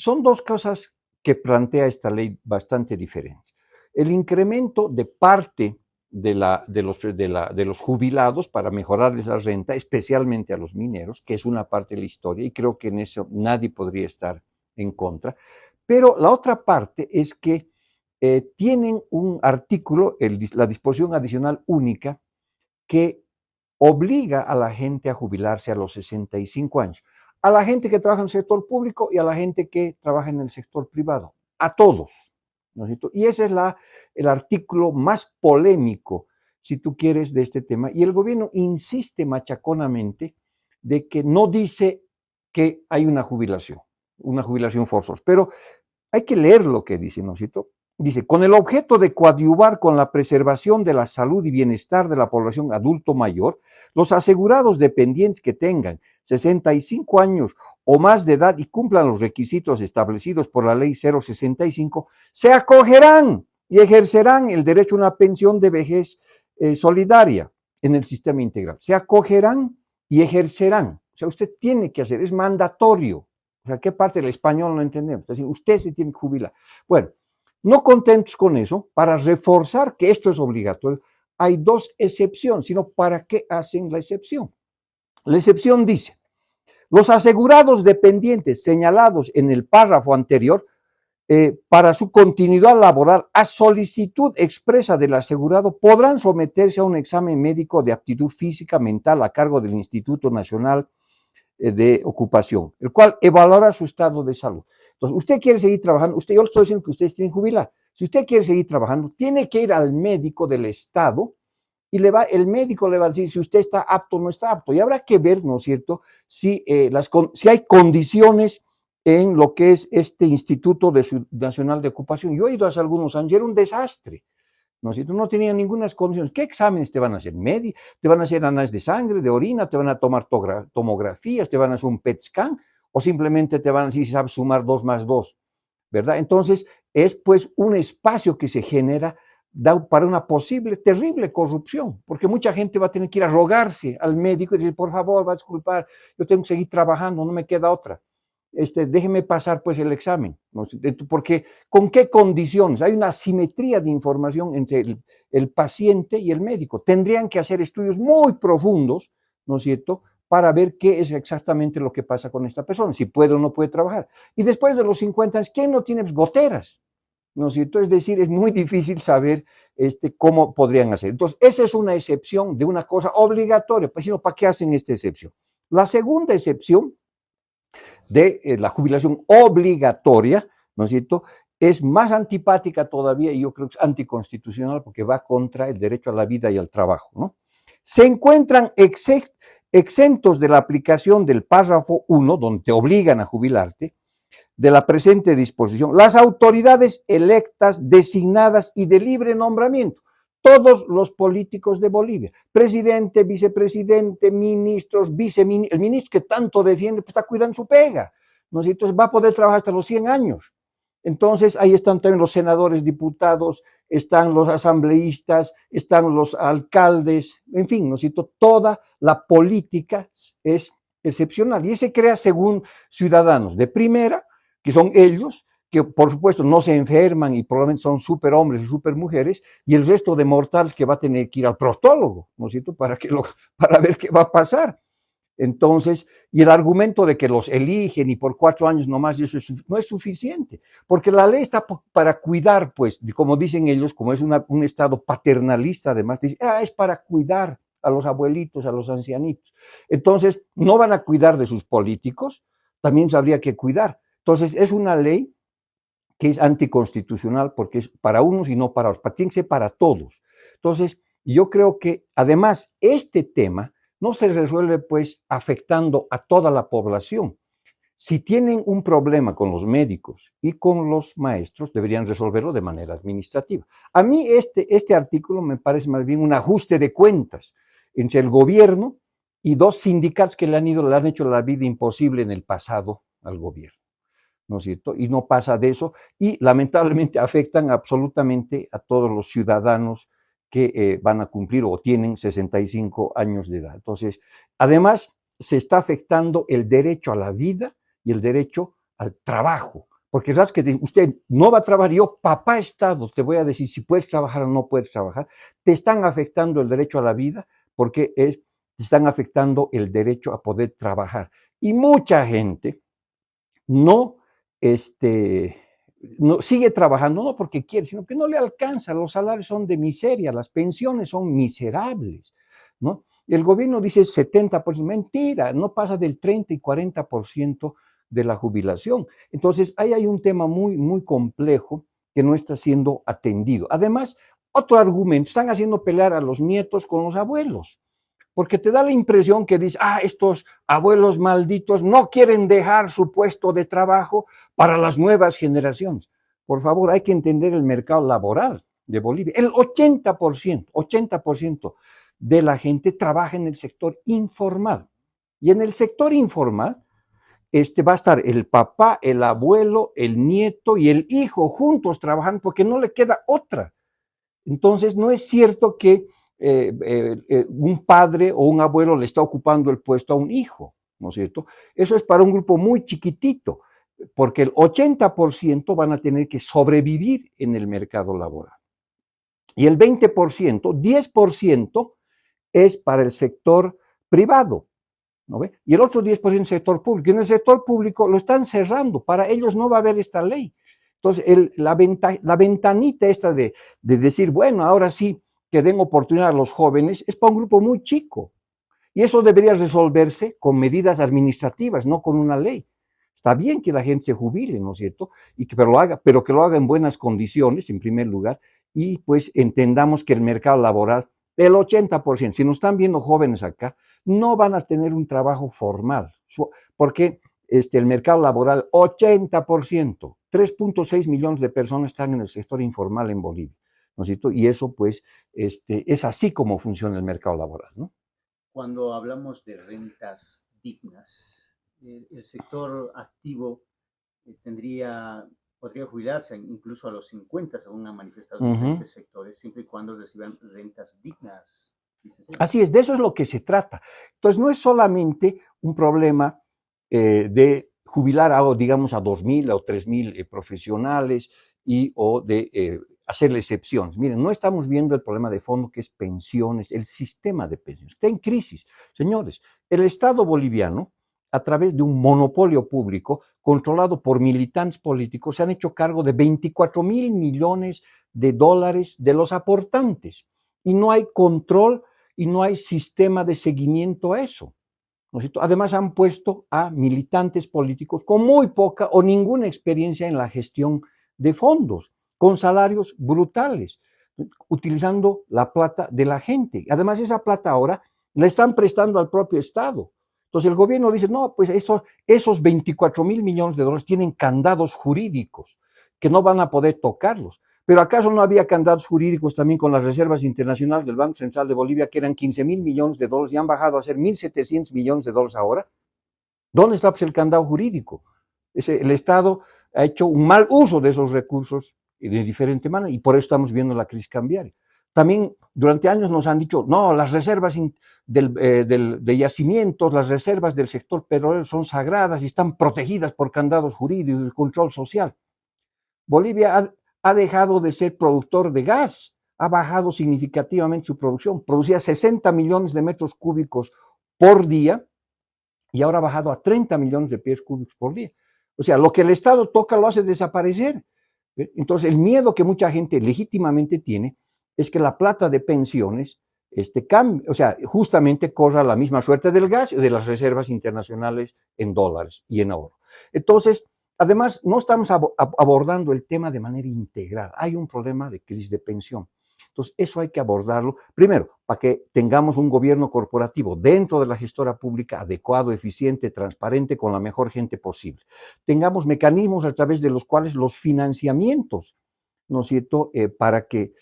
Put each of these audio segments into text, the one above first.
son dos cosas que plantea esta ley bastante diferentes. El incremento de parte de los jubilados para mejorarles la renta, especialmente a los mineros, que es una parte de la historia, y creo que en eso nadie podría estar en contra. Pero la otra parte es que tienen un artículo, la disposición adicional única, que obliga a la gente a jubilarse a los 65 años. A la gente que trabaja en el sector público y a la gente que trabaja en el sector privado. A todos. ¿No es cierto? Y ese es el artículo más polémico, si tú quieres, de este tema. Y el gobierno insiste machaconamente de que no dice que hay una jubilación forzosa. Pero hay que leer lo que dice, ¿no es cierto? Dice, con el objeto de coadyuvar con la preservación de la salud y bienestar de la población adulto mayor, los asegurados dependientes que tengan 65 años o más de edad y cumplan los requisitos establecidos por la Ley 065, se acogerán y ejercerán el derecho a una pensión de vejez solidaria en el sistema integral. Se acogerán y ejercerán. O sea, usted tiene que hacer, es mandatorio. O sea, ¿qué parte del español no entendemos? Es decir, usted se tiene que jubilar. Bueno, no contentos con eso, para reforzar que esto es obligatorio, hay dos excepciones, sino ¿para qué hacen la excepción? La excepción dice, los asegurados dependientes señalados en el párrafo anterior, para su continuidad laboral, a solicitud expresa del asegurado, podrán someterse a un examen médico de aptitud física mental a cargo del Instituto Nacional de Ocupación, el cual evaluará su estado de salud. Entonces, usted quiere seguir trabajando, yo le estoy diciendo que ustedes tienen que jubilar. Si usted quiere seguir trabajando, tiene que ir al médico del Estado y el médico le va a decir si usted está apto o no está apto. Y habrá que ver, ¿no es cierto?, si hay condiciones en lo que es este Instituto Nacional de Ocupación. Yo he ido hace algunos años y era un desastre. ¿No es cierto? No tenían ninguna condiciones. ¿Qué exámenes te van a hacer? ¿Te van a hacer análisis de sangre, de orina? ¿Te van a tomar tomografías? ¿Te van a hacer un PET scan? ¿O simplemente te van a decir si sabes sumar 2 más 2? ¿Verdad? Entonces, es pues un espacio que se genera para una posible, terrible corrupción, porque mucha gente va a tener que ir a rogarse al médico y decir, por favor, va a disculpar, yo tengo que seguir trabajando, no me queda otra. Déjeme pasar pues el examen, ¿no? Porque ¿con qué condiciones? Hay una asimetría de información entre el paciente y el médico. Tendrían que hacer estudios muy profundos, ¿no es cierto?, para ver qué es exactamente lo que pasa con esta persona, si puede o no puede trabajar. Y después de los 50 años, ¿quién no tiene goteras? ¿No es cierto? Es decir, es muy difícil saber cómo podrían hacer. Entonces, esa es una excepción de una cosa obligatoria. Pues, sino, ¿para qué hacen esta excepción? La segunda excepción de la jubilación obligatoria, ¿no es cierto?, es más antipática todavía y yo creo que es anticonstitucional porque va contra el derecho a la vida y al trabajo, ¿no? Se encuentran exentos de la aplicación del párrafo 1, donde te obligan a jubilarte, de la presente disposición, las autoridades electas, designadas y de libre nombramiento. Todos los políticos de Bolivia, presidente, vicepresidente, ministros, viceministros, el ministro que tanto defiende, pues está cuidando su pega, ¿no? Entonces va a poder trabajar hasta los 100 años. Entonces ahí están también los senadores, diputados, están los asambleístas, están los alcaldes, en fin, ¿no es cierto? Toda la política es excepcional y se crea según ciudadanos de primera, que son ellos, que por supuesto no se enferman y probablemente son súper hombres y súper mujeres, y el resto de mortales que va a tener que ir al proctólogo, ¿no es cierto?, para ver qué va a pasar. Entonces, y el argumento de que los eligen y por 4 años nomás, y eso no es suficiente, porque la ley está para cuidar, pues, como dicen ellos, como es un Estado paternalista además, dice, es para cuidar a los abuelitos, a los ancianitos. Entonces, no van a cuidar de sus políticos, también habría que cuidar. Entonces, es una ley que es anticonstitucional porque es para unos y no para otros, tiene que ser para todos. Entonces, yo creo que además este tema no se resuelve pues afectando a toda la población. Si tienen un problema con los médicos y con los maestros, deberían resolverlo de manera administrativa. A mí este artículo me parece más bien un ajuste de cuentas entre el gobierno y 2 sindicatos que le han hecho la vida imposible en el pasado al gobierno, ¿no es cierto? Y no pasa de eso, y lamentablemente afectan absolutamente a todos los ciudadanos que van a cumplir o tienen 65 años de edad. Entonces, además, se está afectando el derecho a la vida y el derecho al trabajo. Porque sabes que usted no va a trabajar, yo, papá Estado, te voy a decir si puedes trabajar o no puedes trabajar, te están afectando el derecho a la vida porque te están afectando el derecho a poder trabajar. Y mucha gente no, este, no sigue trabajando, no porque quiere, sino que no le alcanza, los salarios son de miseria, las pensiones son miserables, ¿no? El gobierno dice 70%, mentira, no pasa del 30 y 40% de la jubilación. Entonces, ahí hay un tema muy, muy complejo que no está siendo atendido. Además, otro argumento, están haciendo pelear a los nietos con los abuelos, porque te da la impresión que dices, estos abuelos malditos no quieren dejar su puesto de trabajo para las nuevas generaciones. Por favor, hay que entender el mercado laboral de Bolivia. El 80% de la gente trabaja en el sector informal. Y en el sector informal va a estar el papá, el abuelo, el nieto y el hijo juntos trabajando porque no le queda otra. Entonces, no es cierto que un padre o un abuelo le está ocupando el puesto a un hijo, ¿no es cierto? Eso es para un grupo muy chiquitito, porque el 80% van a tener que sobrevivir en el mercado laboral. Y el 20%, 10% es para el sector privado, ¿no ve? Y el otro 10% es sector público. Y en el sector público lo están cerrando, para ellos no va a haber esta ley. Entonces, la ventanita esta de decir, bueno, ahora sí que den oportunidad a los jóvenes, es para un grupo muy chico. Y eso debería resolverse con medidas administrativas, no con una ley. Está bien que la gente se jubile, ¿no es cierto? Pero que lo haga en buenas condiciones, en primer lugar, y pues entendamos que el mercado laboral, el 80%, si nos están viendo jóvenes acá, no van a tener un trabajo formal, porque el mercado laboral, 80%, 3.6 millones de personas están en el sector informal en Bolivia, ¿no es cierto? Y eso pues es así como funciona el mercado laboral, ¿no? Cuando hablamos de rentas dignas, el sector activo podría jubilarse incluso a los 50, según han manifestado diferentes sectores, siempre y cuando reciban rentas dignas. Así es, de eso es lo que se trata. Entonces, no es solamente un problema de jubilar digamos, a 2.000 o 3.000 profesionales o de hacerle excepciones. Miren, no estamos viendo el problema de fondo que es pensiones, el sistema de pensiones. Está en crisis. Señores, el Estado boliviano, a través de un monopolio público controlado por militantes políticos, se han hecho cargo de 24.000 millones de dólares de los aportantes. Y no hay control y no hay sistema de seguimiento a eso, ¿no es cierto? Además han puesto a militantes políticos con muy poca o ninguna experiencia en la gestión de fondos, con salarios brutales, utilizando la plata de la gente. Además esa plata ahora la están prestando al propio Estado. Entonces el gobierno dice, no, pues esos 24.000 millones de dólares tienen candados jurídicos que no van a poder tocarlos. Pero ¿acaso no había candados jurídicos también con las reservas internacionales del Banco Central de Bolivia, que eran 15.000 millones de dólares y han bajado a ser 1.700 millones de dólares ahora? ¿Dónde está pues, el candado jurídico? El Estado ha hecho un mal uso de esos recursos de diferente manera y por eso estamos viendo la crisis cambiaria. También durante años nos han dicho, no, las reservas de yacimientos, las reservas del sector petrolero son sagradas y están protegidas por candados jurídicos y control social. Bolivia ha dejado de ser productor de gas, ha bajado significativamente su producción, producía 60 millones de metros cúbicos por día y ahora ha bajado a 30 millones de pies cúbicos por día. O sea, lo que el Estado toca lo hace desaparecer. Entonces, el miedo que mucha gente legítimamente tiene es que la plata de pensiones cambie, o sea, justamente corra la misma suerte del gas y de las reservas internacionales en dólares y en oro. Entonces, además, no estamos abordando el tema de manera integral. Hay un problema de crisis de pensión. Entonces, eso hay que abordarlo, primero, para que tengamos un gobierno corporativo dentro de la gestora pública adecuado, eficiente, transparente, con la mejor gente posible. Tengamos mecanismos a través de los cuales los financiamientos, ¿no es cierto?, para que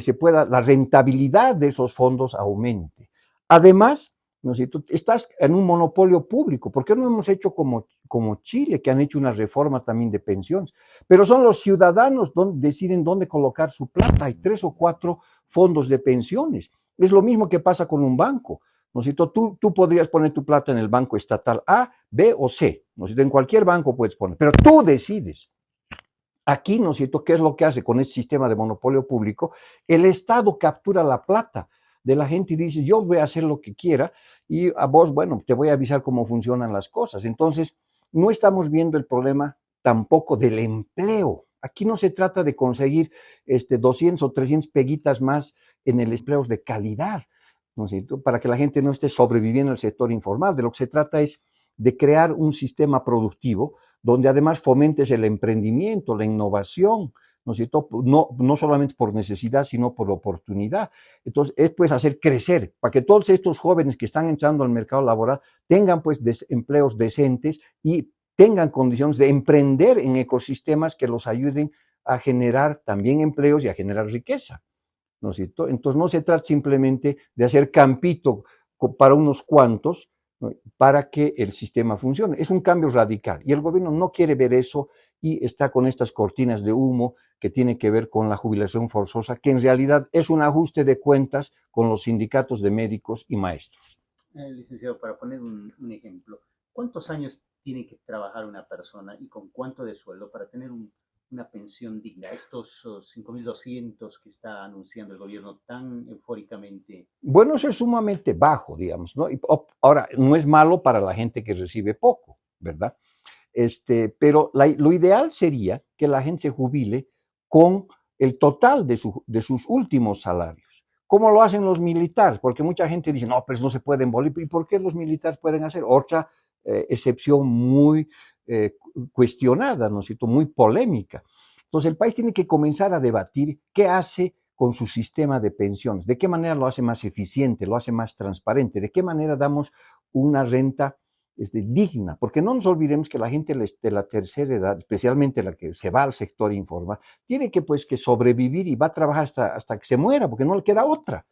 se pueda, la rentabilidad de esos fondos aumente. Además, ¿no es cierto?, estás en un monopolio público. ¿Por qué no hemos hecho como Chile, que han hecho una reforma también de pensiones? Pero son los ciudadanos donde deciden dónde colocar su plata. Hay 3 o 4 fondos de pensiones. Es lo mismo que pasa con un banco. ¿no es cierto? Tú podrías poner tu plata en el banco estatal A, B o C, ¿no es cierto? En cualquier banco puedes poner, pero tú decides. Aquí, ¿no es cierto?, ¿qué es lo que hace con este sistema de monopolio público? El Estado captura la plata de la gente y dice, yo voy a hacer lo que quiera y a vos, bueno, te voy a avisar cómo funcionan las cosas. Entonces, no estamos viendo el problema tampoco del empleo. Aquí no se trata de conseguir 200 o 300 peguitas más en el empleo de calidad, ¿no es cierto?, para que la gente no esté sobreviviendo al sector informal. De lo que se trata es de crear un sistema productivo donde además fomentes el emprendimiento, la innovación, ¿no es cierto? No solamente por necesidad, sino por oportunidad. Entonces, es pues hacer crecer, para que todos estos jóvenes que están entrando al mercado laboral tengan pues empleos decentes y tengan condiciones de emprender en ecosistemas que los ayuden a generar también empleos y a generar riqueza, ¿no es cierto? Entonces, no se trata simplemente de hacer campito para unos cuantos, ¿no?, para que el sistema funcione. Es un cambio radical y el gobierno no quiere ver eso y está con estas cortinas de humo que tiene que ver con la jubilación forzosa, que en realidad es un ajuste de cuentas con los sindicatos de médicos y maestros. Licenciado, para poner un ejemplo, ¿cuántos años tiene que trabajar una persona y con cuánto de sueldo para tener una pensión digna? Estos 5.200 que está anunciando el gobierno tan eufóricamente. Bueno, eso es sumamente bajo, digamos, ¿no? Ahora, no es malo para la gente que recibe poco, ¿verdad? Pero lo ideal sería que la gente se jubile con el total de sus últimos salarios. ¿Cómo lo hacen los militares? Porque mucha gente dice, no, pues no se puede en Bolivia. ¿Y por qué los militares pueden hacer? Otra excepción muy cuestionada, ¿no es cierto? Muy polémica. Entonces, el país tiene que comenzar a debatir qué hace con su sistema de pensiones, de qué manera lo hace más eficiente, lo hace más transparente, de qué manera damos una renta digna, porque no nos olvidemos que la gente de la tercera edad, especialmente la que se va al sector informal, tiene que pues que sobrevivir y va a trabajar hasta que se muera, porque no le queda otra.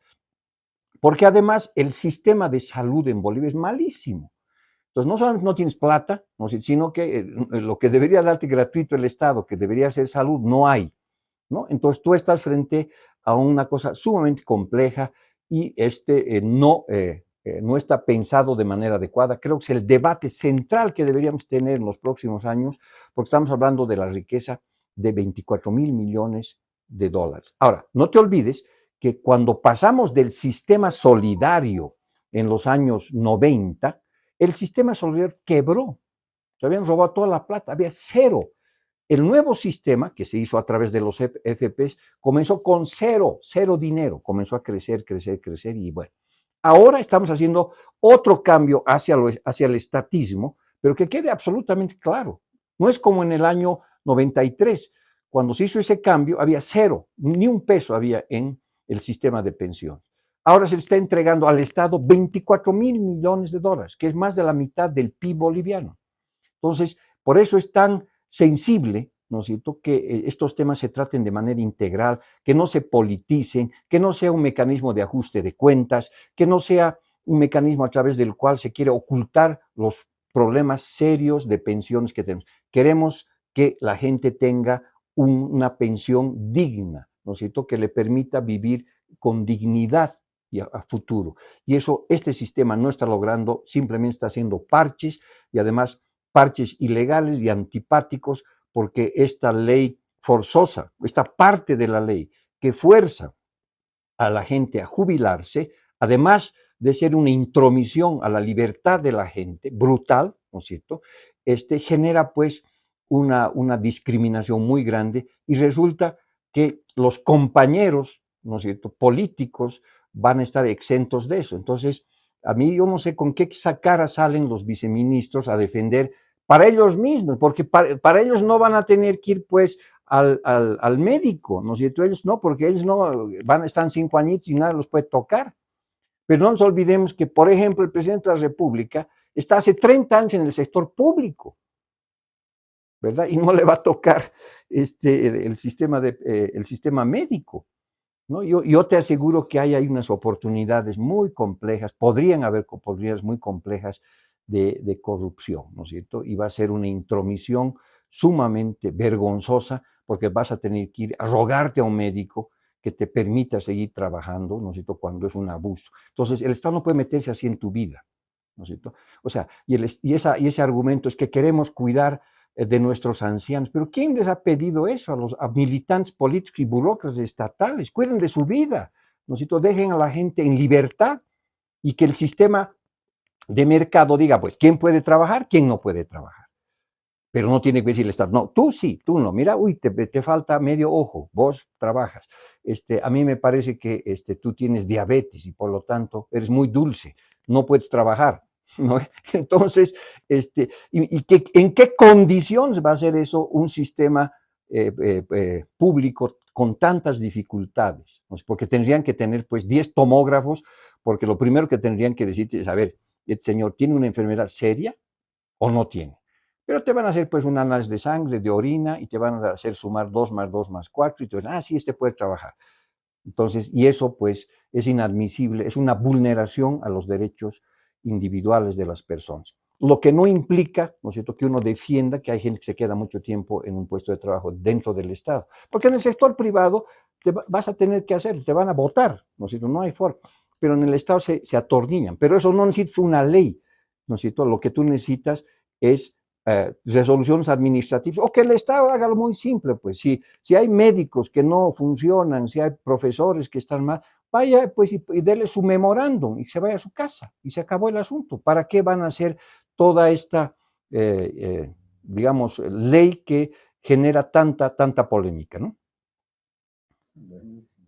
Porque además el sistema de salud en Bolivia es malísimo. Entonces, no solamente no tienes plata, ¿no?, sino que lo que debería darte gratuito el Estado, que debería ser salud, no hay, ¿no? Entonces, tú estás frente a una cosa sumamente compleja y no está pensado de manera adecuada. Creo que es el debate central que deberíamos tener en los próximos años, porque estamos hablando de la riqueza de 24,000 millones de dólares. Ahora, no te olvides que cuando pasamos del sistema solidario en los años 90, el sistema solidario quebró. Se habían robado toda la plata, había cero. El nuevo sistema, que se hizo a través de los FPs, comenzó con cero dinero, comenzó a crecer y bueno. Ahora estamos haciendo otro cambio hacia el estatismo, pero que quede absolutamente claro. No es como en el año 93, cuando se hizo ese cambio, había cero, ni un peso había en el sistema de pensión. Ahora se le está entregando al Estado 24,000 millones de dólares, que es más de la mitad del PIB boliviano. Entonces, por eso es tan sensible, ¿no es cierto?, que estos temas se traten de manera integral, que no se politicen, que no sea un mecanismo de ajuste de cuentas, que no sea un mecanismo a través del cual se quiere ocultar los problemas serios de pensiones que tenemos. Queremos que la gente tenga una pensión digna, ¿no es cierto?, que le permita vivir con dignidad y a futuro. Y eso este sistema no está logrando, simplemente está haciendo parches y además parches ilegales y antipáticos, porque esta ley forzosa, esta parte de la ley que fuerza a la gente a jubilarse, además de ser una intromisión a la libertad de la gente, brutal, ¿no es cierto?, genera pues una discriminación muy grande y resulta que los compañeros, ¿no es cierto?, políticos van a estar exentos de eso. Entonces, a mí yo no sé con qué cara salen los viceministros a defender para ellos mismos, porque para ellos no van a tener que ir pues al médico, ¿no es cierto? Ellos no, porque ellos no están 5 añitos y nada los puede tocar. Pero no nos olvidemos que, por ejemplo, el presidente de la República está hace 30 años en el sector público, ¿verdad? Y no le va a tocar el sistema médico, ¿no? Yo te aseguro que hay unas oportunidades muy complejas, podrían haber oportunidades muy complejas de corrupción, ¿no es cierto? Y va a ser una intromisión sumamente vergonzosa, porque vas a tener que ir a rogarte a un médico que te permita seguir trabajando, ¿no es cierto?, cuando es un abuso. Entonces, el Estado no puede meterse así en tu vida, ¿no es cierto? O sea, y ese argumento es que queremos cuidar de nuestros ancianos, pero ¿quién les ha pedido eso a militantes políticos y burócratas estatales? Cuiden de su vida, ¿no es cierto? Dejen a la gente en libertad y que el sistema de mercado diga, pues, quién puede trabajar, quién no puede trabajar. Pero no tiene que decir el Estado, no, tú sí, tú no, mira, uy, te falta medio ojo, vos trabajas. A mí me parece que tú tienes diabetes y por lo tanto eres muy dulce, no puedes trabajar, ¿no? Entonces, ¿en qué condiciones va a ser eso un sistema público con tantas dificultades? Porque tendrían que tener pues 10 tomógrafos, porque lo primero que tendrían que decir es, a ver, ¿este señor tiene una enfermedad seria o no tiene? Pero te van a hacer pues un análisis de sangre, de orina, y te van a hacer sumar 2 más 2 más 4, y te van a decir, sí, puede trabajar. Entonces, y eso pues es inadmisible, es una vulneración a los derechos individuales de las personas. Lo que no implica, ¿no es cierto?, que uno defienda que hay gente que se queda mucho tiempo en un puesto de trabajo dentro del Estado. Porque en el sector privado vas a tener que hacer, te van a votar, ¿no es cierto?, no hay forma. Pero en el Estado se atornillan. Pero eso no necesita una ley, ¿no es cierto? Lo que tú necesitas es resoluciones administrativas, o que el Estado haga lo muy simple, pues si hay médicos que no funcionan, si hay profesores que están mal, vaya pues y déle su memorándum y se vaya a su casa y se acabó el asunto. ¿Para qué van a hacer toda esta, digamos, ley que genera tanta polémica, ¿no? Buenísimo.